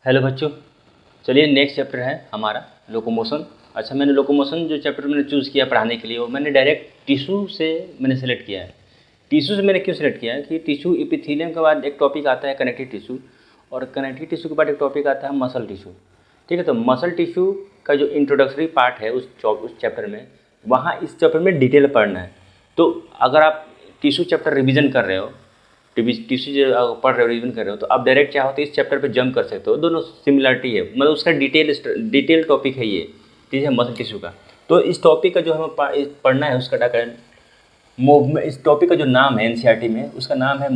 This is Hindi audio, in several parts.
हेलो बच्चों। चलिए नेक्स्ट चैप्टर है हमारा लोकोमोशन। अच्छा, मैंने लोकोमोशन जो चैप्टर मैंने चूज़ किया पढ़ाने के लिए वो मैंने डायरेक्ट टिश्यू से मैंने सेलेक्ट किया है। टिश्यू से मैंने क्यों सेलेक्ट किया है कि टिश्यू एपिथेलियम के बाद एक टॉपिक आता है कनेक्टिव टिश्यू, और कनेक्टिव टिश्यू के बाद एक टॉपिक आता है मसल टिश्यू। ठीक है, तो मसल टिश्यू का जो इंट्रोडक्टरी पार्ट है उस चैप्टर में, वहाँ इस चैप्टर में डिटेल पढ़ना है। तो अगर आप टिश्यू चैप्टर रिविज़न कर रहे हो, टिश्यू जो पढ़ रहे हो रिविजन कर रहे हो, तो आप डायरेक्ट चाहो तो इस चैप्टर पे जंप कर सकते हो। दोनों सिमिलरिटी है, मतलब उसका डिटेल टॉपिक है ये, ठीक है, मसल टिश्यू का। तो इस टॉपिक का जो हमें पढ़ना है उसका क्या करें, मूवमेंट। इस टॉपिक का जो नाम है एनसीईआरटी में, उसका नाम है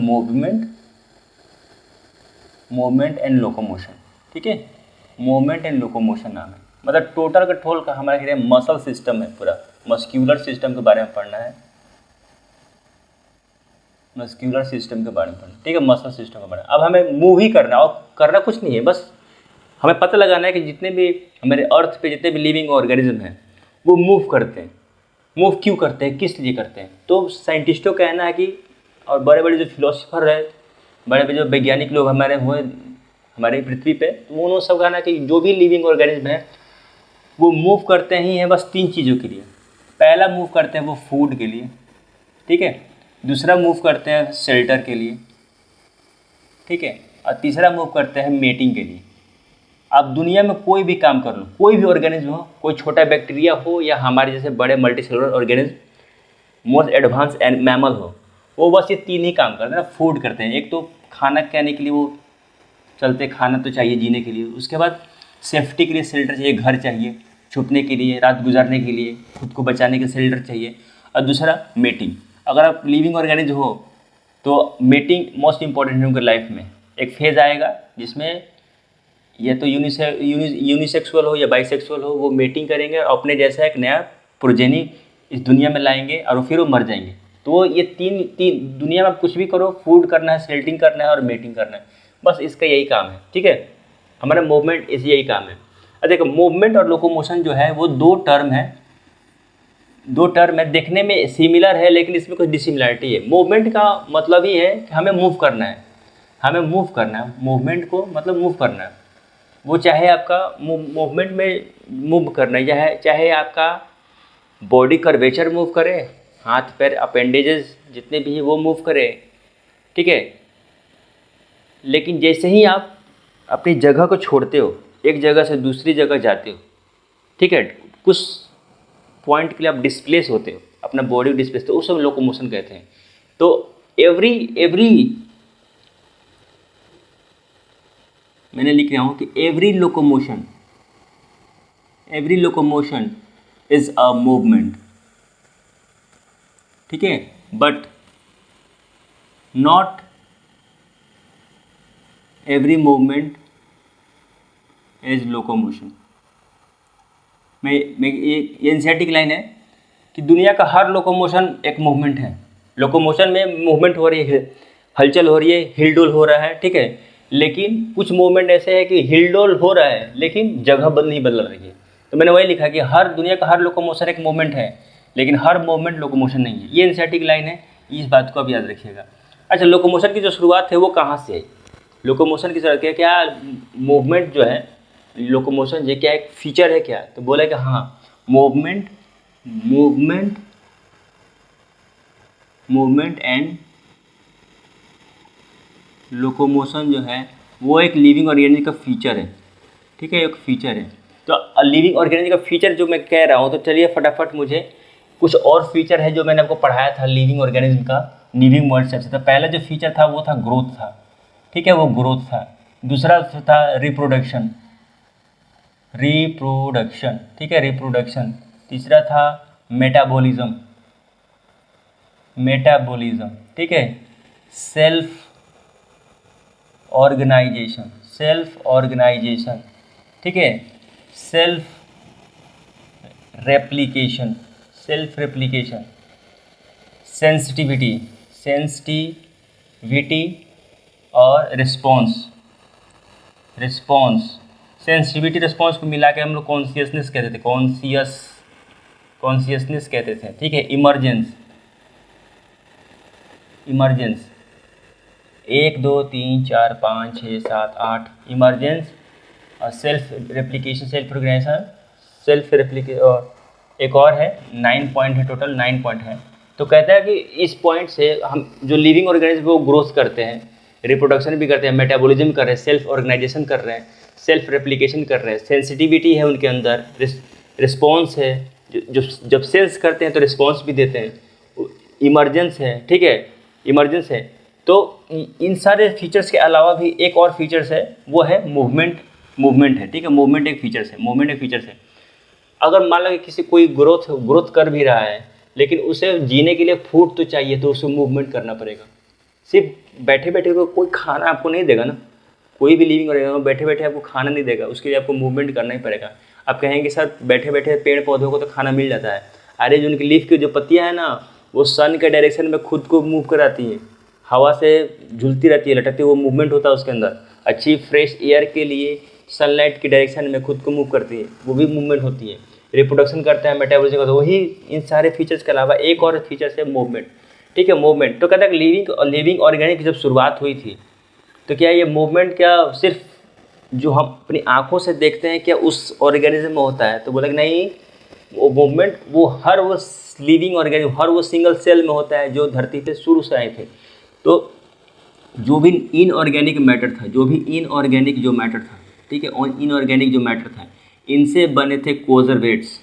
मूवमेंट एंड लोकोमोशन। ठीक है, मूवमेंट एंड लोकोमोशन नाम है। मतलब टोटल का ठोल का हमारा क्या है, मसल सिस्टम है, पूरा मस्क्यूलर सिस्टम के बारे में पढ़ना है, मस्क्यूलर सिस्टम के बारे में पढ़ना। ठीक है, मसल सिस्टम के बारे में। अब हमें मूव ही करना, और करना कुछ नहीं है, बस हमें पता लगाना है कि जितने भी हमारे अर्थ पे जितने भी लिविंग ऑर्गेनिज्म हैं वो मूव करते हैं। मूव क्यों करते हैं, किस लिए करते हैं? तो साइंटिस्टों का कहना है कि, और बड़े बड़े जो फिलोसफर है, बड़े बड़े जो वैज्ञानिक लोग हमारे हुए हमारे पृथ्वी पे, तो उन्होंने सब कहना है कि जो भी लिविंग ऑर्गेनिज्म है वो मूव करते ही हैं बस 3 चीज़ों के लिए। पहला मूव करते हैं वो फूड के लिए, ठीक है। दूसरा मूव करते हैं शेल्टर के लिए, ठीक है। और तीसरा मूव करते हैं मेटिंग के लिए। आप दुनिया में कोई भी काम कर लो, कोई भी ऑर्गेनिज्म हो, कोई छोटा बैक्टीरिया हो या हमारे जैसे बड़े multicellular organism, most advance mammal हो, वो बस ये 3 ही काम करते हैं ना, फूड करते हैं। एक तो खाना खाने के लिए वो चलते, खाना तो चाहिए जीने के लिए। उसके बाद सेफ्टी के लिए शेल्टर चाहिए, घर चाहिए छुपने के लिए, रात गुजारने के लिए, खुद को बचाने के शेल्टर चाहिए। और दूसरा मेटिंग। अगर आप लिविंग ऑर्गेनिज्म हो तो मेटिंग मोस्ट इंपॉर्टेंट है उनके लाइफ में। एक फेज़ आएगा जिसमें या तो यूनिसेक्सुअल हो या बाइसेक्सुअल हो, वो मेटिंग करेंगे और अपने जैसा एक नया प्रोजेनी इस दुनिया में लाएंगे और फिर वो मर जाएंगे। तो ये तीन दुनिया में आप कुछ भी करो, फूड करना है, सेल्टिंग करना है और मेटिंग करना है, बस इसका यही काम है। ठीक है, हमारा मूवमेंट इस यही काम है। अब देखो, मूवमेंट और लोकोमोशन जो है वो दो टर्म है, देखने में सिमिलर है लेकिन इसमें कुछ डिसिमिलरिटी है। मूवमेंट का मतलब ही है कि हमें मूव करना है, हमें मूव करना है। मूवमेंट को मतलब मूव करना है, वो चाहे आपका मूवमेंट में मूव करना है, चाहे आपका बॉडी कर्वेचर मूव करे, हाथ पैर अपेंडेजेस जितने भी हैं वो मूव करे, ठीक है। लेकिन जैसे ही आप अपनी जगह को छोड़ते हो, एक जगह से दूसरी जगह जाते हो, ठीक है, कुछ पॉइंट के लिए आप डिस्प्लेस होते हो, अपना बॉडी डिस्प्लेस, तो उस सब लोकोमोशन कहते हैं। तो एवरी मैंने लिख रहा हूँ कि every locomotion is a movement, ठीक है, but not every movement is locomotion. ये एनसीईआरटी की लाइन है कि दुनिया का हर लोकोमोशन एक मूवमेंट है। लोकोमोशन में मूवमेंट हो रही है, हलचल हो रही है, हिलडोल हो रहा है, ठीक है। लेकिन कुछ मूवमेंट ऐसे है कि हिलडोल हो रहा है लेकिन जगह नहीं बदल रही है। तो मैंने वही लिखा कि दुनिया का हर लोकोमोशन एक मूवमेंट है लेकिन हर मूवमेंट लोकोमोशन नहीं है। ये एनसीईआरटी की लाइन है, इस बात को आप याद रखिएगा। अच्छा, लोकोमोशन की जो शुरुआत है वो कहाँ से है? लोकोमोशन की शुरुआत क्या, मूवमेंट जो है, लोकोमोशन ये क्या एक फीचर है क्या? तो बोला कि हाँ, मूवमेंट एंड लोकोमोशन जो है वो एक लिविंग ऑर्गेनिज्म का फीचर है, ठीक है, एक फीचर है। तो लिविंग ऑर्गेनिज्म का फीचर जो मैं कह रहा हूँ, तो चलिए फटाफट मुझे कुछ और फीचर है जो मैंने आपको पढ़ाया था लिविंग ऑर्गेनिज्म का, लिविंग वर्ड से। तो पहला जो फीचर था वो था ग्रोथ था, ठीक है, वो ग्रोथ था। दूसरा था रिप्रोडक्शन, ठीक है, रिप्रोडक्शन। तीसरा था मेटाबॉलिज्म, ठीक है। सेल्फ ऑर्गेनाइजेशन, ठीक है। सेल्फ रेप्लिकेशन, सेंसिटिविटी और रिस्पॉन्स। सेंसिटिविटी रिस्पॉन्स को मिला के हम लोग कॉन्शियसनेस कहते थे, ठीक है। Emergence 1 2 3 4 5 6 7 8 emergence, self replication, self organization, self replica, और एक और है 9 पॉइंट है, टोटल 9 पॉइंट है। तो कहता है कि इस पॉइंट से हम जो लिविंग ऑर्गेनिज्म वो ग्रोथ करते हैं, रिप्रोडक्शन भी करते हैं, मेटाबॉलिज्म कर रहे हैं, सेल्फ ऑर्गेनाइजेशन कर रहे हैं, सेल्फ रेप्लिकेशन कर रहे हैं, सेंसिटिविटी है उनके अंदर, रिस्पॉन्स है, जो जब सेल्स करते हैं तो रिस्पॉन्स भी देते हैं, इमरजेंस है, ठीक है, इमरजेंस है। तो इन सारे फीचर्स के अलावा भी एक और फीचर्स है, वो है मूवमेंट है, ठीक है, मूवमेंट एक फीचर्स है, मूवमेंट एक फीचर्स है। अगर मान लो कि किसी कोई ग्रोथ कर भी रहा है, लेकिन उसे जीने के लिए फूड तो चाहिए, तो उसे मूवमेंट करना पड़ेगा। सिर्फ बैठे बैठे को कोई खाना आपको नहीं देगा ना, कोई भी लिविंग ऑर्गेनिज्म बैठे बैठे आपको खाना नहीं देगा, उसके लिए आपको मूवमेंट करना ही पड़ेगा। आप कहेंगे सर बैठे बैठे पेड़ पौधों को तो खाना मिल जाता है, अरे जो उनकी लीफ की जो पत्तियाँ हैं ना, वो सन के डायरेक्शन में खुद को मूव कराती हैं, हवा से झूलती रहती है, लटकती है, वो मूवमेंट होता है उसके अंदर। अच्छी फ्रेश एयर के लिए सनलाइट की डायरेक्शन में खुद को मूव करती है, वो भी मूवमेंट होती है। रिप्रोडक्शन करता है, मेटाबॉलिज्म करता है, वही इन सारे फीचर्स के अलावा एक और फीचर्स है मूवमेंट, ठीक है, मूवमेंट। तो कहता है कि लिविंग ऑर्गेनिक की जब शुरुआत हुई थी, तो क्या ये मूवमेंट क्या सिर्फ जो हम अपनी आंखों से देखते हैं क्या उस ऑर्गेनिज्म में होता है? तो बोला कि नहीं, वो मूवमेंट वो हर वो लिविंग ऑर्गेनिज्म, हर वो सिंगल सेल में होता है जो धरती पे शुरू से आए थे। तो जो भी इनऑर्गेनिक मैटर था, जो भी इनऑर्गेनिक जो मैटर था, ठीक है, और इनऑर्गेनिक जो मैटर था, इनसे बने थे कोजरवेट्स,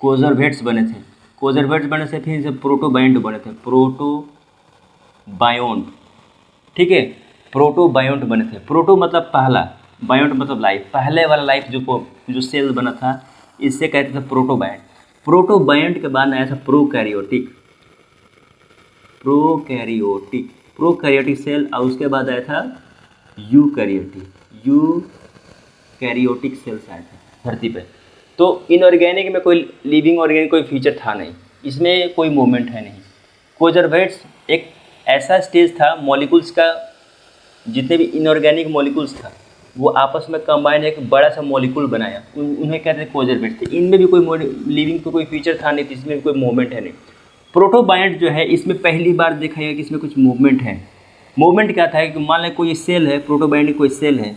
कोजरवेट्स बने थे, कोजरवेट्स बने से फिर इनसे प्रोटोबायोन्ट बने थे, प्रोटोबायोन्ट, ठीक है, प्रोटोबायोन्ट बने थे। प्रोटो मतलब पहला, बायोन्ट मतलब लाइफ, पहले वाला लाइफ जो सेल बना था, इससे कहते थे प्रोटोबायोन्ट। प्रोटोबायोन्ट के बाद आया था प्रोकैरियोटिक, प्रोकैरियोटिक, प्रोकैरियोटिक सेल, और उसके बाद आया था यूकैरियोटिक, यूकैरियोटिक सेल्स आए थे धरती पे। तो इनऑर्गेनिक में कोई लिविंग ऑर्गेनिक कोई फीचर था नहीं, इसमें कोई मूवमेंट है नहीं। कोजरवेट्स एक ऐसा स्टेज था मॉलिक्यूल्स का, जितने भी इनऑर्गेनिक मॉलिक्यूल्स था वो आपस में कंबाइन एक बड़ा सा मॉलिक्यूल बनाया, उन्हें कहते हैं कोजरवेट्स थे। इनमें भी कोई लिविंग तो कोई फीचर था नहीं, इसमें भी कोई मूवमेंट है नहीं। प्रोटोबायोन्ट जो है, इसमें पहली बार देखा गया कि इसमें कुछ मूवमेंट है। मूवमेंट क्या था कि मान लें कोई सेल है, प्रोटोबायोन्ट कोई सेल है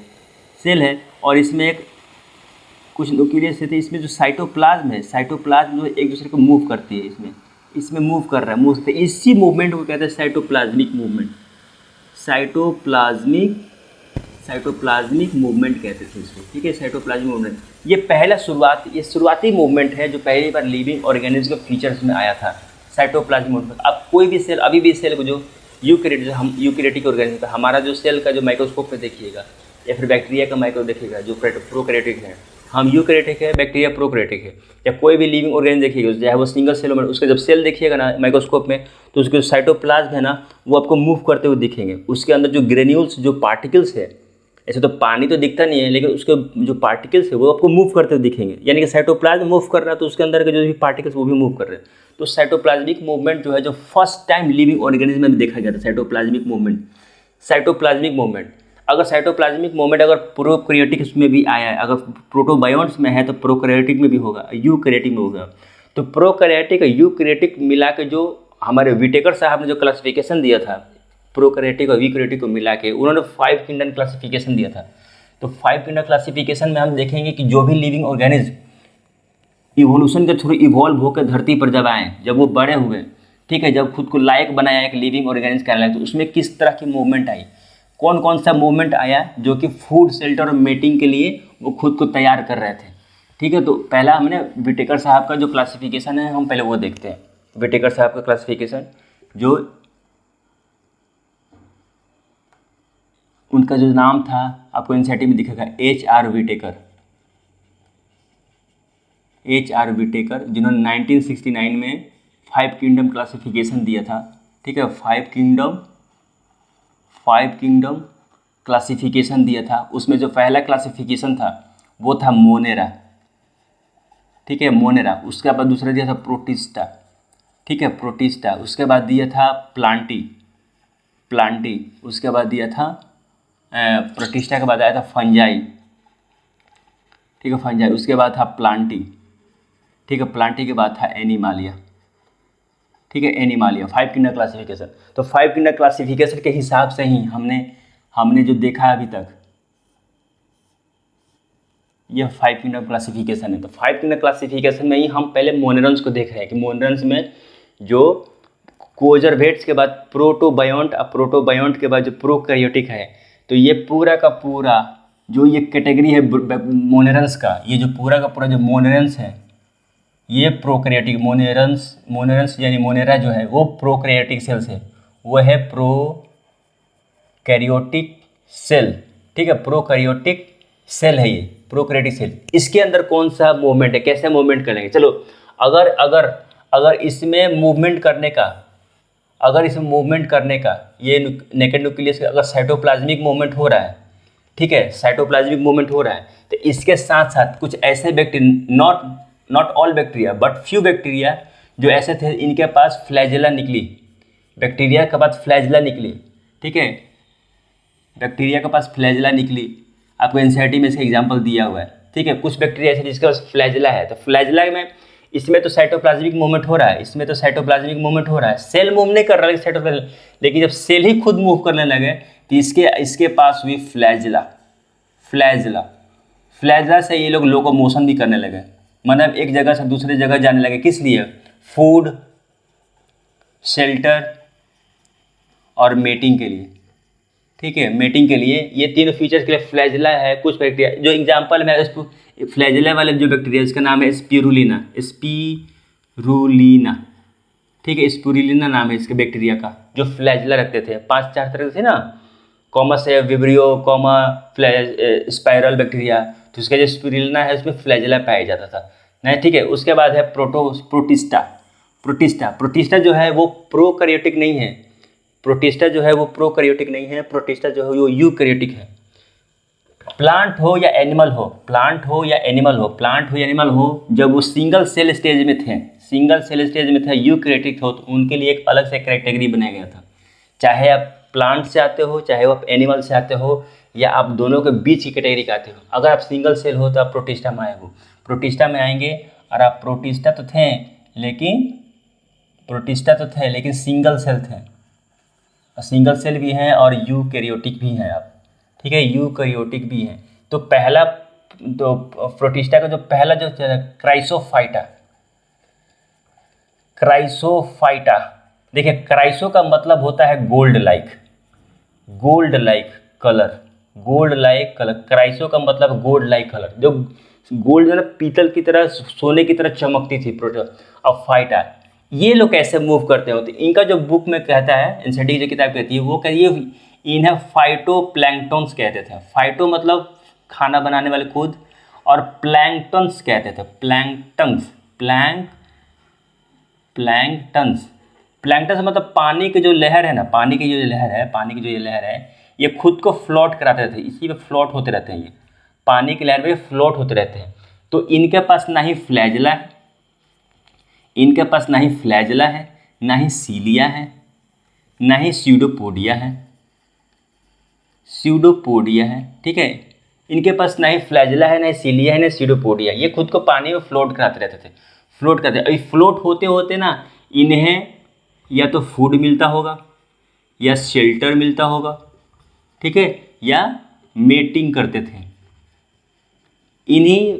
और इसमें एक कुछ न्यूक्लियस है, इसमें जो साइटोप्लाज्म है, साइटोप्लाज्म जो एक दूसरे को मूव करती है, इसमें मूव कर रहा है, मूव करते, इसी मूवमेंट को कहते हैं साइटोप्लाज्मिक मूवमेंट, साइटोप्लाज्मिक मूवमेंट कहते थे इसको, ठीक है, साइटोप्लाज्मिक मूवमेंट। ये पहला शुरुआती मूवमेंट है जो पहली बार लिविंग ऑर्गेनिज्म के फीचर्स में आया था, साइटोप्लाज्मिक मूवमेंट। अब कोई भी सेल, अभी भी सेल को जो यूकैरियोटिक ऑर्गेनिज्म का हमारा जो सेल का जो माइक्रोस्कोप पे देखिएगा, या फिर बैक्टीरिया का माइक्रो देखिएगा जो प्रोकैरियोटिक है, हम यूकैरियोटिक है, बैक्टीरिया प्रोकैरियोटिक है, या कोई भी लिविंग ऑर्गेनिज्म देखिएगा चाहे वो सिंगल सेल में, उसका जब सेल देखिएगा ना माइक्रोस्कोप में, तो उसके जो साइटोप्लाज्म है ना, वो आपको मूव करते हुए दिखेंगे। उसके अंदर जो ग्रेन्यूल्स, जो पार्टिकल्स है, ऐसे तो पानी तो दिखता नहीं है, लेकिन उसके जो पार्टिकल्स है वो आपको मूव करते हुए दिखेंगे, यानी कि साइटोप्लाज्म मूव कर रहा है तो उसके अंदर के जो भी पार्टिकल्स वो भी मूव कर रहे हैं। तो साइटोप्लाज्मिक मूवमेंट जो है, जो फर्स्ट टाइम लिविंग ऑर्गेनिज्म में देखा गया था, साइटोप्लाज्मिक मूवमेंट। अगर साइटोप्लाज्मिक मूवमेंट अगर प्रोकैरियोटिक में भी आया है, अगर प्रोटोबायोन्ट्स में है तो प्रोकैरियोटिक में भी होगा, यूकैरियोटिक में होगा। तो प्रोकैरियोटिक और यूकैरियोटिक मिला के जो हमारे विटेकर साहब ने जो क्लासिफिकेशन दिया था, प्रोकैरियोटिक और यूकैरियोटिक को मिला के उन्होंने 5 किंगडम क्लासिफिकेशन दिया था। तो 5 किंगडम क्लासिफिकेशन में हम देखेंगे कि जो भी लिविंग ऑर्गेनिज्म इवोल्यूशन के थ्रू इवॉल्व होकर धरती पर जब आए, जब वो बड़े हुए, ठीक है, जब खुद को लायक बनाया एक लिविंग ऑर्गेनिज्म कहने लगे, तो उसमें किस तरह की मूवमेंट आई, कौन कौन सा मूवमेंट आया जो कि फूड, शेल्टर और मेटिंग के लिए वो खुद को तैयार कर रहे थे, ठीक है। तो पहला हमने विटेकर साहब का जो क्लासिफिकेशन है, हम पहले वो देखते हैं। विटेकर साहब का क्लासिफिकेशन, जो उनका जो नाम था आपको एनसीईआरटी में दिखेगा, HR विटेकर, जिन्होंने 1969 में 5 किंगडम क्लासिफिकेशन दिया था, ठीक है, 5 किंगडम क्लासिफिकेशन दिया था। उसमें जो पहला क्लासिफिकेशन था वो था मोनेरा, ठीक है, मोनेरा। उसके बाद दूसरा दिया था प्रोटिस्टा, ठीक है, प्रोटिस्टा। उसके बाद दिया था प्लांटी। उसके बाद दिया था प्रोटिस्टा के बाद आया था फंजाई, ठीक है, फंजाई। उसके बाद था प्लांटी, ठीक है, प्लांटी के बाद था एनिमालिया, ठीक है, एनिमालिया। 5 kingdom classification. तो 5 किंगडम क्लासिफिकेशन के हिसाब से ही हमने हमने जो देखा है अभी तक, ये 5 किंगडम क्लासिफिकेशन है। तो 5 किंगडम क्लासिफिकेशन में ही हम पहले मोनेरॉन्स को देख रहे हैं कि मोनेरॉन्स में जो कोजरवेट्स के बाद प्रोटोबायोंट, अब प्रोटोबायोंट के बाद जो प्रोकैरियोटिक है, तो ये पूरा का पूरा जो ये कैटेगरी है मोनेरॉन्स का, ये जो पूरा का पूरा जो मोनेरॉन्स है, ये प्रोकैरियोटिक मोनेरॉन्स यानी मोनेरा जो है वो प्रोकैरियोटिक सेल्स है, वो है प्रोकैरियोटिक सेल, ठीक है, प्रोकैरियोटिक सेल है ये प्रोकैरियोटिक सेल। इसके अंदर कौन सा मूवमेंट है, कैसे मूवमेंट करेंगे, चलो अगर अगर अगर इसमें मूवमेंट करने का, अगर इसमें मूवमेंट करने का ये नेकेड न्यूक्लियस का अगर साइटोप्लाज्मिक मूवमेंट हो रहा है, ठीक है, साइटोप्लाज्मिक मूवमेंट हो रहा है, तो इसके साथ साथ कुछ ऐसे bacteria, not all bacteria but few bacteria जो ऐसे थे, इनके पास फ्लैजेला निकली, बैक्टीरिया के पास फ्लैजेला निकली, ठीक है, बैक्टीरिया के पास फ्लैजेला निकली, आपको एनसीईआरटी में इसका एग्जांपल दिया हुआ है, ठीक है। कुछ बैक्टीरिया ऐसे जिसके पास फ्लैजेला है, तो फ्लैजेला में इसमें तो साइटोप्लाज्मिक मूवमेंट हो रहा है, इसमें तो साइटोप्लाज्मिक मूवमेंट हो रहा है, सेल मूव नहीं कर रहा है साइटोप्लाज्मिक, लेकिन जब सेल ही खुद मूव करने लगे तो इसके पास हुई फ्लैजेला, फ्लैजेला से ये लोग लोकोमोशन भी करने लगे, मतलब एक जगह से दूसरे जगह जाने लगे, किस लिए, फूड, शेल्टर और मेटिंग के लिए, ठीक है, मेटिंग के लिए, ये तीनों फीचर्स के लिए फ्लैजेला है। कुछ बैक्टीरिया जो एग्जांपल में फ्लैजेला वाले जो बैक्टीरिया, इसका नाम है स्पिरुलिना, ठीक है, स्पिरुलिना नाम है इसके बैक्टीरिया का, जो फ्लैजेला रखते थे, 5-4 तरह थे ना, कॉमस है, विब्रियो, कॉमा, स्पाइरल बैक्टीरिया, तो उसका जो स्पिरुलिना है उसमें फ्लैजेला पाया जाता था, नहीं, ठीक है। उसके बाद है प्रोटिस्टा जो है वो प्रोकैरियोटिक नहीं है, प्रोटिस्टा जो है वो प्रोकैरियोटिक नहीं है, प्रोटिस्टा जो है वो यूकैरियोटिक है। प्लांट हो या एनिमल हो, जब वो सिंगल सेल स्टेज में थे, यूकैरियोटिक हो, तो उनके लिए एक अलग से कैटेगरी बनाया गया था। चाहे आप प्लांट से आते हो, चाहे आप एनिमल से आते हो, या आप दोनों के बीच की कैटेगरी का आते हो, अगर आप सिंगल सेल हो तो आप प्रोटिस्टा में आएंगे, और आप प्रोटिस्टा तो थे लेकिन सिंगल सेल थे, सिंगल सेल भी हैं और यूकैरियोटिक भी हैं आप, ठीक है, यूकैरियोटिक भी हैं। तो पहला, तो प्रोटिस्टा का जो पहला जो क्राइसोफाइटा, देखिए क्राइसो का मतलब होता है गोल्ड लाइक कलर, क्राइसो का मतलब गोल्ड लाइक कलर, जो गोल्ड जो है पीतल की तरह, सोने की तरह चमकती थी अब फाइटा, ये लोग कैसे मूव करते हो, तो इनका जो बुक में कहता है, एनसीईआरटी की जो किताब कहती है, वो कहती है इन्हें फाइटोप्लैंक्टन्स कहते थे। फाइटो मतलब खाना बनाने वाले खुद, और प्लैंक्टन्स कहते थे, प्लैंक्टन्स मतलब पानी की जो लहर है ना, पानी की जो लहर है, ये खुद को फ्लोट कराते रहते हैं, इसी पे फ्लोट होते रहते हैं, ये पानी की लहर में फ्लोट होते रहते हैं। तो इनके पास ना ही फ्लैजेला है, ना ही सीलिया है, ना ही स्यूडोपोडिया है, ठीक है, इनके पास ना ही फ्लैजेला है, ना ही सीलिया है, ना स्यूडोपोडिया, ये खुद को पानी में फ्लोट कराते रहते थे, अभी फ्लोट होते होते ना इन्हें या तो फूड मिलता होगा, या शेल्टर मिलता होगा, ठीक है, या मेटिंग करते थे इन्हीं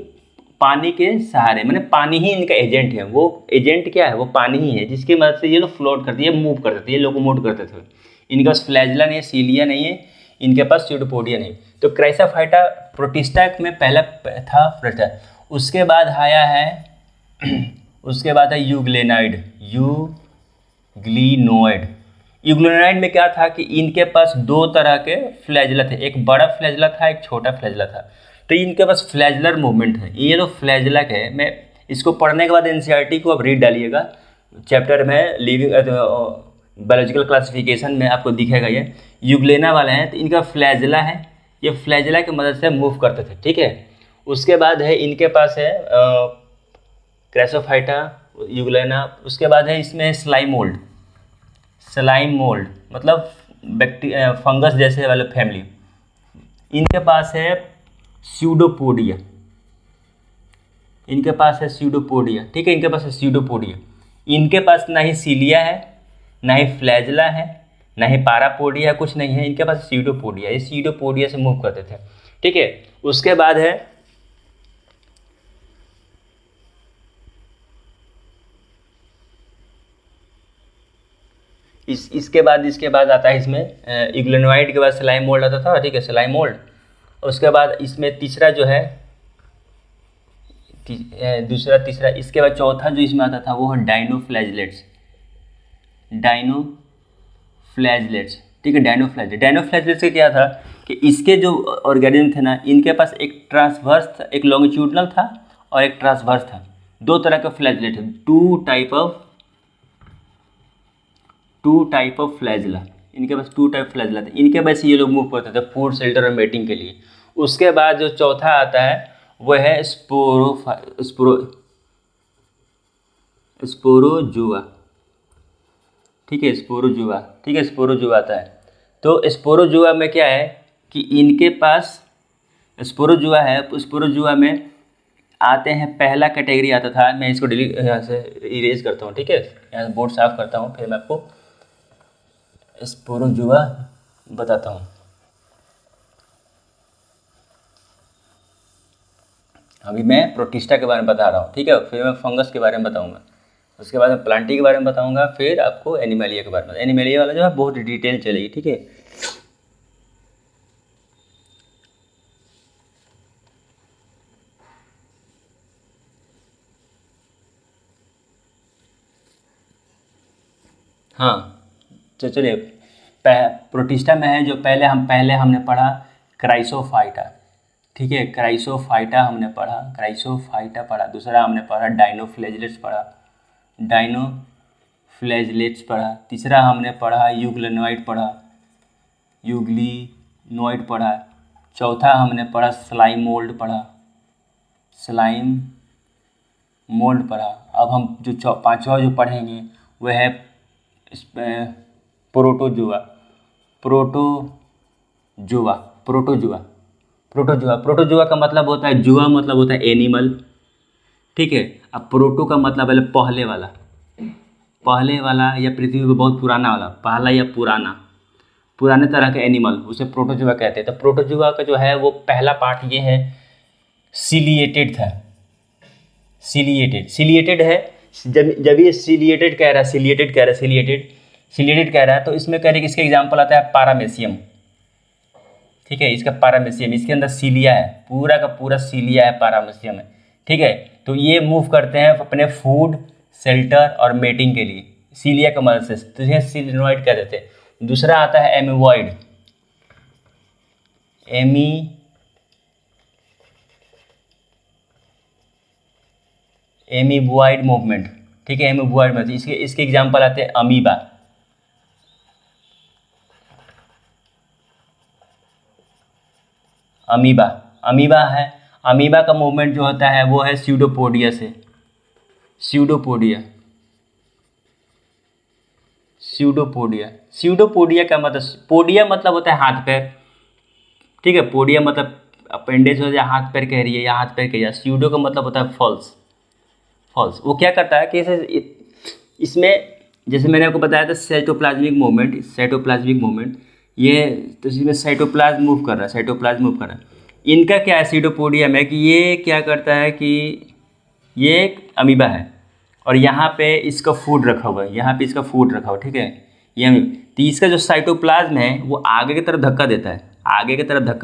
पानी के सहारे, मैंने पानी ही इनका एजेंट है, वो एजेंट क्या है, वो पानी ही है, जिसकी मदद से ये लोग फ्लोट करते हैं, मूव करते थे, ये लोकोमोट करते थे। इनके पास फ्लैजेला नहीं है, सीलिया नहीं है, इनके पास स्यूडोपोडिया नहीं। तो क्राइसोफाइटा प्रोटिस्टा में पहला था प्रोटिस्टा, उसके बाद आया है यूग्लिनोइड में क्या था कि इनके पास 2 तरह के फ्लैजेला थे, एक बड़ा फ्लैजेला था, एक छोटा फ्लैजेला था। तो इनके पास फ्लैजेलर मूवमेंट है, ये जो फ्लैजेला है, मैं इसको पढ़ने के बाद एनसीईआरटी को आप रीड डालिएगा, चैप्टर में लिविंग बायोलॉजिकल क्लासिफिकेशन में आपको दिखेगा, ये यूग्लेना वाले हैं, तो इनका फ्लैजेला है, ये फ्लैजेला की मदद से मूव करते थे, ठीक है। उसके बाद है इनके पास है क्राइसोफाइटा, यूग्लेना, उसके बाद है इसमें स्लाइम मोल्ड मतलब फंगस जैसे वाले फैमिली। इनके पास है स्यूडोपोडिया, ठीक है, इनके पास है स्यूडोपोडिया। इनके पास ना ही सीलिया है, ना ही फ्लैजेला है, ना ही पारापोडिया, कुछ नहीं है इनके पास, सीडोपोडिया, ये सीडोपोडिया से मूव करते थे। ठीक है, उसके बाद है इसके बाद आता है इसमें इग्लेनोइड के बाद स्लाइम मोल्ड आता था। ठीक है, स्लाइम मोल्ड। उसके बाद इसमें तीसरा जो है दूसरा तीसरा इसके बाद चौथा जो इसमें आता था वो है डाइनोफ्लैजलेट्स। डाइनोफ्लैजलेट्स, ठीक है, डाइनोफ्लैजलेट्स से क्या था कि इसके जो ऑर्गेनिज्म थे ना, इनके पास एक ट्रांसवर्स था, एक लॉन्गिट्यूडनल था और एक ट्रांसवर्स था। दो तरह के फ्लैजलेट है, टू टाइप ऑफ फ्लैजला, इनके पास टू टाइप फ्लैजला थे। इनके वजह से ये लोग मूव करते थे फूड, शेल्टर और मेटिंग के लिए। उसके बाद जो चौथा आता है वो है स्पोरोजुआ। ठीक है, स्पोरोजुआ, ठीक है, स्पोरोजुआ आता है। तो स्पोरोजुआ में क्या है कि इनके पास स्पोरोजुआ है, स्पोरोजुआ में आते हैं, पहला कैटेगरी आता था, मैं इसको डिलीट यहाँ से इरेज करता हूँ। ठीक है, यहाँ से बोर्ड साफ करता हूँ, फिर मैं आपको स्पोरोजुआ बताता हूँ। अभी मैं प्रोटिस्टा के बारे में बता रहा हूँ। ठीक है, फिर मैं फंगस के बारे में बताऊँगा, उसके बाद मैं प्लांटी के बारे में बताऊँगा, फिर आपको एनिमलिया के बारे में। एनिमलिया वाला जो है बहुत डिटेल चलेगी। ठीक है, हाँ, तो चलिए प्रोटिस्टा में है जो पहले हमने पढ़ा क्राइसोफाइटा। ठीक है, क्राइसोफाइटा हमने पढ़ा, क्राइसोफाइटा पढ़ा। दूसरा हमने पढ़ा डाइनोफ्लैजलेट्स पढ़ा। तीसरा हमने पढ़ा यूग्लिनोइड पढ़ा। चौथा हमने पढ़ा स्लाइम मोल्ड पढ़ा। अब हम जो पांचवा जो पढ़ेंगे वह है प्रोटोजुआ का मतलब होता है, जुआ मतलब होता है एनिमल। ठीक है, अब प्रोटो का मतलब है पहले वाला या पृथ्वी पर बहुत पुराना वाला, पहला या पुराने तरह के एनिमल, उसे प्रोटोजुआ कहते हैं। तो प्रोटोजुआ का जो है वो पहला पार्ट ये है, सिलिएटेड था। सिलिएटेड है। जब ये सिलिएटेड कह रहा है तो इसमें कह रहे कि इसका एग्जाम्पल आता है पारामेशियम। ठीक है, इसका पारामेशियम, इसके अंदर सीलिया है, पूरा का पूरा सीलिया है, पारामेशियम है। ठीक है, तो ये मूव करते हैं अपने फूड, शेल्टर और मेटिंग के लिए सीलिया का मदद से, तो इसे सिलिनोइड कह देते हैं। दूसरा आता है एमीबॉइड मूवमेंट। ठीक है, एमीबॉइड में इसके एग्जाम्पल आते हैं अमीबा है। अमीबा का मूवमेंट जो होता है वो है स्यूडोपोडिया से। स्यूडोपोडिया का मतलब, पोडिया मतलब होता है हाथ पैर। ठीक है, पोडिया मतलब अपेंडेज हो जाए, हाथ पैर कह रही है या हाथ पैर कह रही है। स्यूडो का मतलब होता है फॉल्स। वो क्या करता है कि इसमें जैसे मैंने आपको बताया था साइटोप्लाज्मिक मूवमेंट, ये तो इसमें साइटोप्लाज्म मूव कर रहा है। इनका क्या है सीडोपोडिया में कि ये क्या करता है कि ये एक अमीबा है और यहाँ पे इसका फूड रखा हुआ है, ठीक है, ये अमीबा। तो इसका जो साइटोप्लाज्म है वो आगे की तरफ धक्का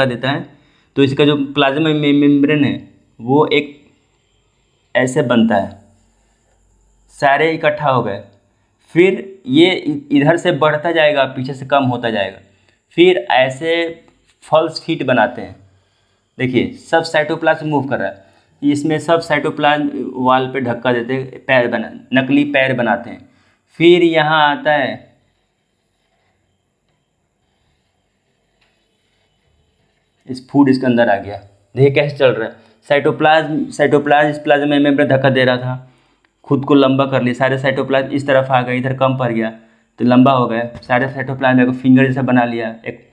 देता है, तो इसका जो प्लाज्मा मेम्ब्रेन है वो एक ऐसे बनता है, सारे इकट्ठा हो गए। फिर ये इधर से बढ़ता जाएगा, पीछे से कम होता जाएगा, फिर ऐसे फॉल्स फीट बनाते हैं। देखिए सब साइटोप्लाज्म मूव कर रहा है, इसमें सब साइटोप्लाज्म वॉल पे धक्का देते हैं, नकली पैर बनाते हैं। फिर यहाँ आता है इस फूड, इसके अंदर आ गया। देखिए कैसे चल रहा है, साइटोप्लाज्म इस प्लाज्मा मेम्ब्रेन धक्का दे रहा था, खुद को लंबा कर लिया, सारे साइटोप्लाज्म इस तरफ आ गए, इधर कम पड़ गया तो लंबा हो गए। सारे साइटोप्लाज्म एक फिंगर जैसा बना लिया, एक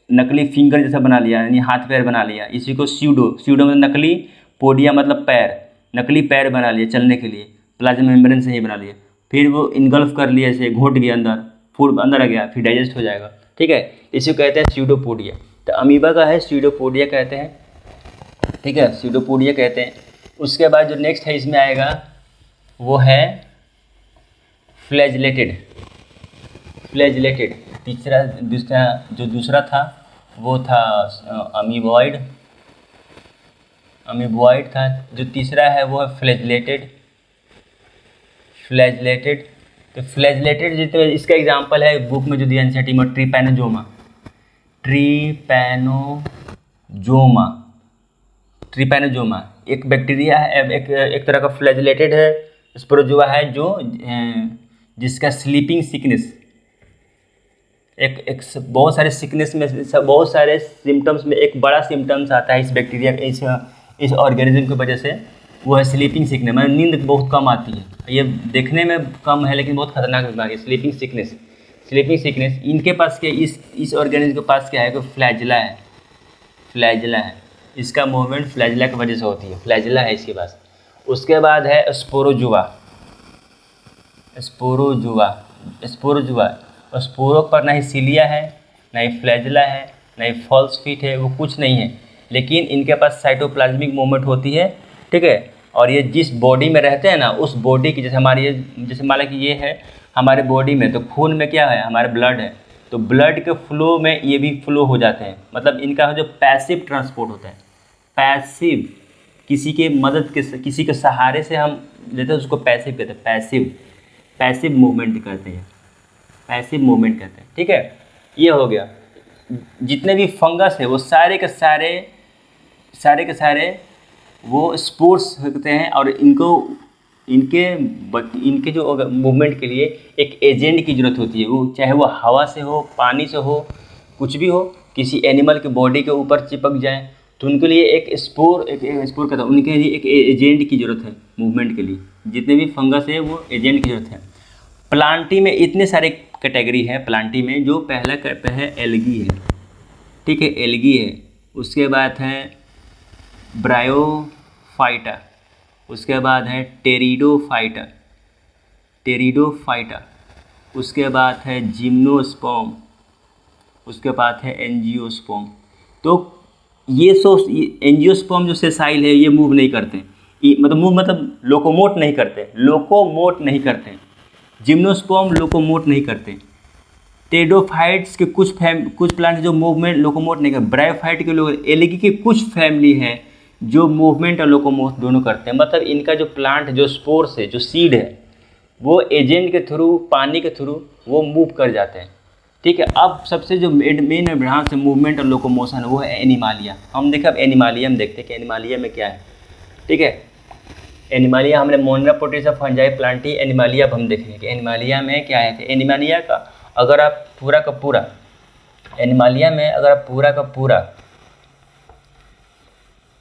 नकली फिंगर जैसा बना लिया, यानी हाथ पैर बना लिया। इसी को स्यूडो मतलब नकली, पोडिया मतलब पैर, नकली पैर बना लिए चलने के लिए, प्लाज्मा मेम्ब्रेन से ही बना लिए। फिर वो इनगल्फ कर लिया, ऐसे घोट गया अंदर, फूड अंदर आ गया, फिर डाइजेस्ट हो जाएगा, ठीक है। इसे कहते हैं स्यूडोपोडिया। तो अमीबा का है स्यूडोपोडिया कहते हैं, ठीक है, स्यूडोपोडिया कहते हैं। उसके बाद जो नेक्स्ट है इसमें आएगा वो है फ्लैजलेटेड। फ्लैजलेटेड दूसरा था वो था अमीबॉइड था। जो तीसरा है वो है फ्लैजलेटेड। तो फ्लैजलेटेड जितने इसका एग्जांपल है बुक में जो दिया एनसीईआरटी में ट्रिपैनोजोमा एक बैक्टीरिया है, एक तरह का फ्लैजलेटेड है, स्पोरोजुआ है जो जिसका स्लीपिंग सिकनेस एक बहुत सारे सिकनेस में बहुत सारे सिम्टम्स में एक बड़ा सिम्टम्स आता है इस बैक्टीरिया इस ऑर्गेनिज्म की वजह से, वो है स्लीपिंग सिकनेस। मतलब नींद बहुत कम आती है, ये देखने में कम है लेकिन बहुत खतरनाक बीमारी है स्लीपिंग सिकनेस। इनके पास क्या इस ऑर्गेनिज्म के पास क्या है कि फ्लैजिला है। इसका मूवमेंट फ्लैजिला की वजह से होती है, फ्लैजिला है इसके पास। उसके बाद है स्पोरोजुआ। स्पोरो पर ना ही सिलिया है, ना ही फ्लैजिला है, ना ही फॉल्स फीट है, वो कुछ नहीं है, लेकिन इनके पास साइटोप्लाज्मिक मूवमेंट होती है, ठीक है। और ये जिस बॉडी में रहते हैं ना उस बॉडी की जैसे मान लो कि ये है हमारे बॉडी में, तो खून में क्या है हमारे ब्लड है, तो ब्लड के फ्लो में ये भी फ्लो हो जाते हैं। मतलब इनका जो पैसिव ट्रांसपोर्ट होता है, पैसिव किसी के मदद के किसी के सहारे से हम लेते हैं उसको पैसिव कहते हैं, पैसिव मूवमेंट कहते हैं, ठीक है। ये हो गया। जितने भी फंगस है वो सारे के सारे वो स्पोर्स होते हैं और इनके जो मूवमेंट के लिए एक एजेंट की ज़रूरत होती है, वो चाहे वो हवा से हो, पानी से हो, कुछ भी हो, किसी एनिमल के बॉडी के ऊपर चिपक जाए तो उनके लिए एक स्पोर कहता है, उनके लिए एक एजेंट की ज़रूरत है मूवमेंट के लिए। जितने भी फंगस है वो एजेंट की ज़रूरत है। प्लांटी में इतने सारे कैटेगरी है, प्लांटी में जो पहला कहते हैं एल्गी है, ठीक है, एल्गी है। उसके बाद है ब्रायोफाइटा, उसके बाद है टेरिडोफाइटा, उसके बाद है जिम्नोस्पर्म, उसके बाद है एंजियोस्पर्म। तो ये एंजियोस्पर्म जो सेसाइल है ये मूव नहीं करते, मतलब लोकोमोट नहीं करते। जिम्नोस्पर्म लोकोमोट नहीं करते। टेरिडोफाइट्स के कुछ प्लांट जो मूवमेंट लोकोमोट नहीं करते। ब्रायोफाइट के लोग एल्गी की कुछ फैमिली है जो मूवमेंट और लोकोमोट दोनों करते हैं। मतलब इनका जो प्लांट जो स्पोर्स है, जो सीड है, वो एजेंट के थ्रू, पानी के थ्रू वो मूव कर जाते हैं, ठीक है। अब सबसे जो मेन ब्रांच है मूवमेंट और लोकोमोशन है वो है एनिमालिया। हम देखें अब एनिमालिया में देखते हैं कि एनिमालिया में क्या है, ठीक है। एनिमालिया हमने मोनोपोटेसा फंजाई प्लांटी एनिमालिया अब हम देखेंगे कि एनिमालिया में क्या है। एनिमालिया का अगर आप पूरा का पूरा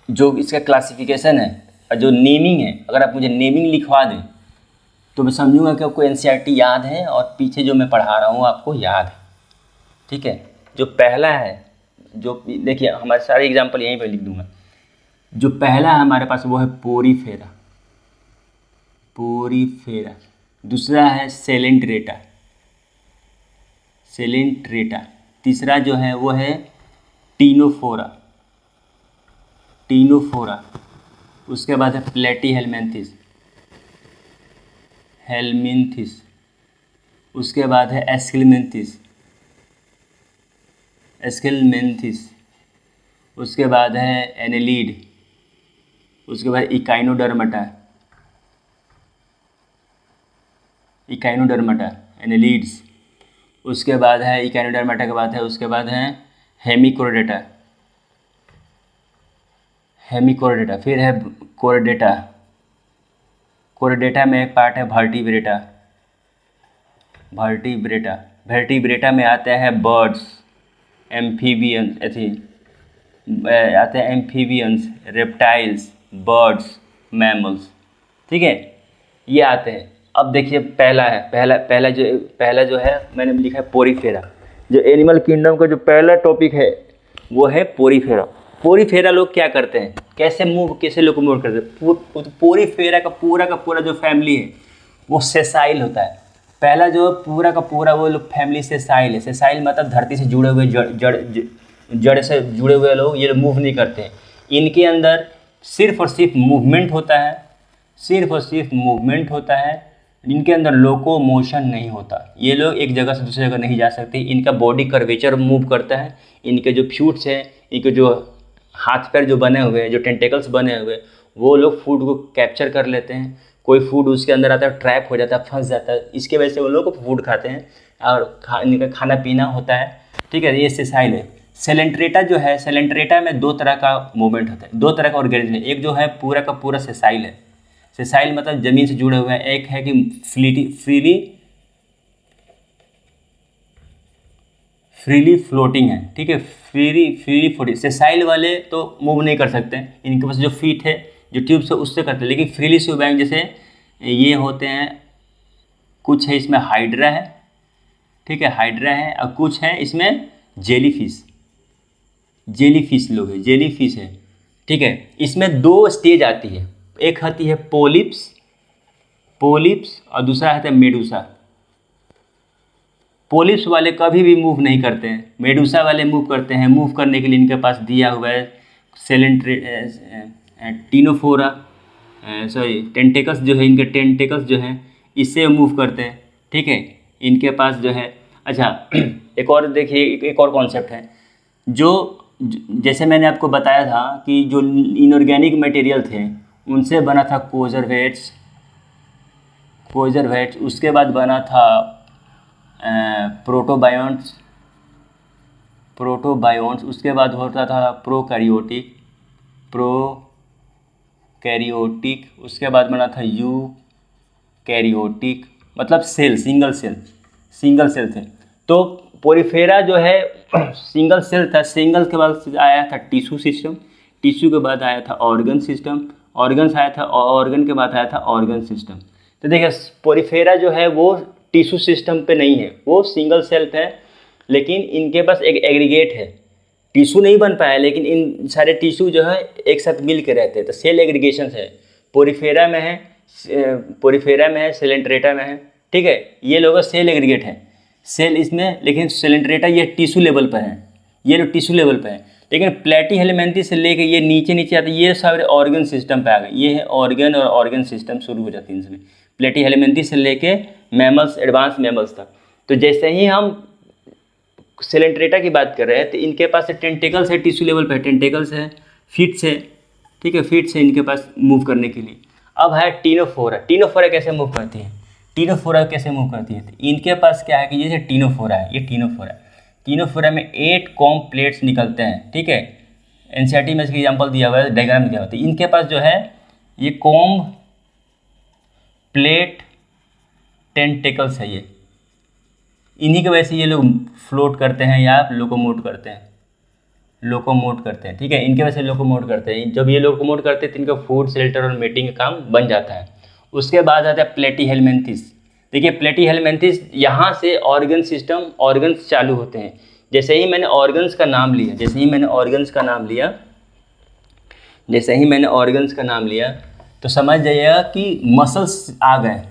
जो इसका क्लासिफिकेशन है और जो नेमिंग है, अगर आप मुझे नेमिंग लिखवा दें तो मैं समझूंगा कि आपको एनसीईआरटी याद है और पीछे जो मैं पढ़ा रहा हूँ आपको याद है, ठीक है। जो पहला है, जो देखिए हमारे सारे एग्जाम्पल यहीं पर लिख दूंगा। जो पहला है हमारे पास वो है पोरीफेरा। दूसरा है सेलेंट्रेटा। तीसरा जो है वो है टीनोफोरा। उसके बाद है प्लेटी हेलमिंथिस। उसके बाद है एस्किलमेंथिस। उसके बाद है एनेलीड। उसके बाद इकाइनोडर्माटा एनेलीड्स। उसके बाद है इकाइनोडर्माटा के बाद है उसके बाद है हेमिकोर्डेटा। फिर है कोर्डेटा में एक पार्ट है वर्टिब्रेटा में आता है birds, amphibians, reptiles, birds, mammals, ठीक है, ये आते हैं। अब देखिए पहला जो है मैंने लिखा है पोरीफेरा। जो एनिमल किंगडम का जो पहला टॉपिक है वो है पोरीफेरा लोग क्या करते हैं, कैसे लोकोमोट करते हैं। पोरीफेरा का पूरा जो फैमिली है वो सेसाइल होता है। पहला जो पूरा का पूरा वो लोग फैमिली सेसाइल है। सेसाइल मतलब धरती से जुड़े हुए जड़ से जुड़े हुए लोग, ये मूव नहीं करते हैं। इनके अंदर सिर्फ और सिर्फ मूवमेंट होता है, सिर्फ और सिर्फ मूवमेंट होता है। इनके अंदर लोको मोशन नहीं होता। ये लोग एक जगह से दूसरी जगह नहीं जा सकते। इनका बॉडी कर्वेचर मूव करता है। इनके जो फ्यूट्स हैं, इनके जो हाथ पैर जो बने हुए हैं, जो टेंटेकल्स बने हुए, वो लोग फूड को कैप्चर कर लेते हैं। कोई फूड उसके अंदर आता है, ट्रैप हो जाता है, फंस जाता है। इसके वजह से वो लोग फूड खाते हैं और इनका खाना पीना होता है। ठीक है, ये सेसाइल है। सेलेंट्रेटा जो है, सेलेंट्रेटा में दो तरह का मूवमेंट होता है, दो तरह का ऑर्गेनिज्म है। एक जो है पूरा का पूरा सेसाइल है। सेसाइल मतलब ज़मीन से जुड़े हुए हैं। एक है कि फ्रीली फ्लोटिंग है। ठीक है, फ्रीली फ्लोटिंग। सेसाइल वाले तो मूव नहीं कर सकते हैं, इनके पास जो फीट है, जो ट्यूब्स है, उससे करते हैं। लेकिन फ्रीली स्विमिंग जैसे ये होते हैं, कुछ है इसमें हाइड्रा है, ठीक है, हाइड्रा है, और कुछ है इसमें जेलीफिश लोग है, जेलीफिश है। ठीक है, इसमें दो स्टेज आती है। एक आती है पोलिप्स और दूसरा आता है मेडूसा। पोलिप्स वाले कभी भी मूव नहीं करते हैं, मेडूसा वाले मूव करते हैं। मूव करने के लिए इनके पास दिया हुआ है टीनोफोरा, सॉरी टेंटेकल्स जो है, इनके टेंटेकल्स जो हैं इससे मूव करते हैं। ठीक है, इनके पास जो है, अच्छा एक और देखिए, एक और कॉन्सेप्ट है जो जैसे मैंने आपको बताया था कि जो इनऑर्गेनिक मटेरियल थे उनसे बना था कोजरवेट्स, उसके बाद बना था प्रोटोबायोन्ट्स, उसके बाद होता था प्रोकैरियोटिक, उसके बाद बना था यूकैरियोटिक, मतलब सेल, सिंगल सेल थे। तो पोरिफेरा जो है सिंगल सेल था। सिंगल के बाद आया था टिश्यू सिस्टम, टिश्यू के बाद आया था ऑर्गन सिस्टम, ऑर्गन्स आया था, ऑर्गन के बाद आया था ऑर्गन सिस्टम। तो देखिए पोरिफेरा जो है वो टिश्यू सिस्टम पे नहीं है, वो सिंगल सेल्फ है, लेकिन इनके पास एक एग्रीगेट है। टिश्यू नहीं बन पाया, लेकिन इन सारे टिश्यू जो है एक साथ मिल के रहते हैं, तो सेल एग्रीगेशन है। पोरिफेरा में है, सेलेंट्रेटा में है। ठीक है, ये लोग सेल एग्रीगेट है, सेल इसमें, लेकिन सेलेंट्रेटा ये टिश्यू लेवल पर है, ये लोग टिश्यू लेवल पर है। लेकिन प्लेटीहेलमिन्थेस से लेके ये नीचे आते, ये सारे ऑर्गन सिस्टम पे आ गए। ये है ऑर्गन और ऑर्गन सिस्टम शुरू हो जाती है इनसे। प्लेटीहेलमिन्थेस से लेके मैमल्स, एडवांस मैमल्स तक। तो जैसे ही हम सेलेंट्रेटा की बात कर रहे हैं, तो इनके पास टेंटेकल्स है, टिश्यू लेवल पर टेंटेकल्स है, फीट्स है। ठीक है, फीट्स है इनके पास मूव करने के लिए। अब है टीनोफोरा कैसे मूव करती है? तो इनके पास क्या है कि जैसे टीनोफोरा है, ये टीनोफोरा में 8 कॉम प्लेट्स निकलते हैं। ठीक है, एनसीईआरटी में इसका एग्जाम्पल दिया हुआ है, डायग्राम दिया हुआ है। तो इनके पास जो है ये कॉम प्लेट टेंटेकल्स है, ये इन्हीं की वजह से ये लोग फ्लोट करते हैं या लोकोमोट करते हैं। ठीक है, इनके वजह से लोकोमोट करते हैं। जब ये लोकोमोट करते हैं तो इनका फूड, शेल्टर और मेटिंग का काम बन जाता है। उसके बाद आता है प्लेटीहेलमिन्थेस। देखिए प्लेटीहेलमिन्थेस, यहाँ से ऑर्गन सिस्टम, ऑर्गन्स चालू होते हैं। जैसे ही मैंने ऑर्गन्स का नाम लिया, तो समझ जाइएगा कि मसल्स आ गए।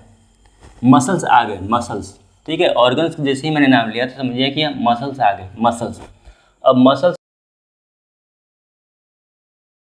ठीक है, ऑर्गन्स जैसे ही मैंने नाम लिया तो समझिए कि मसल्स आ गए। अब मसल्स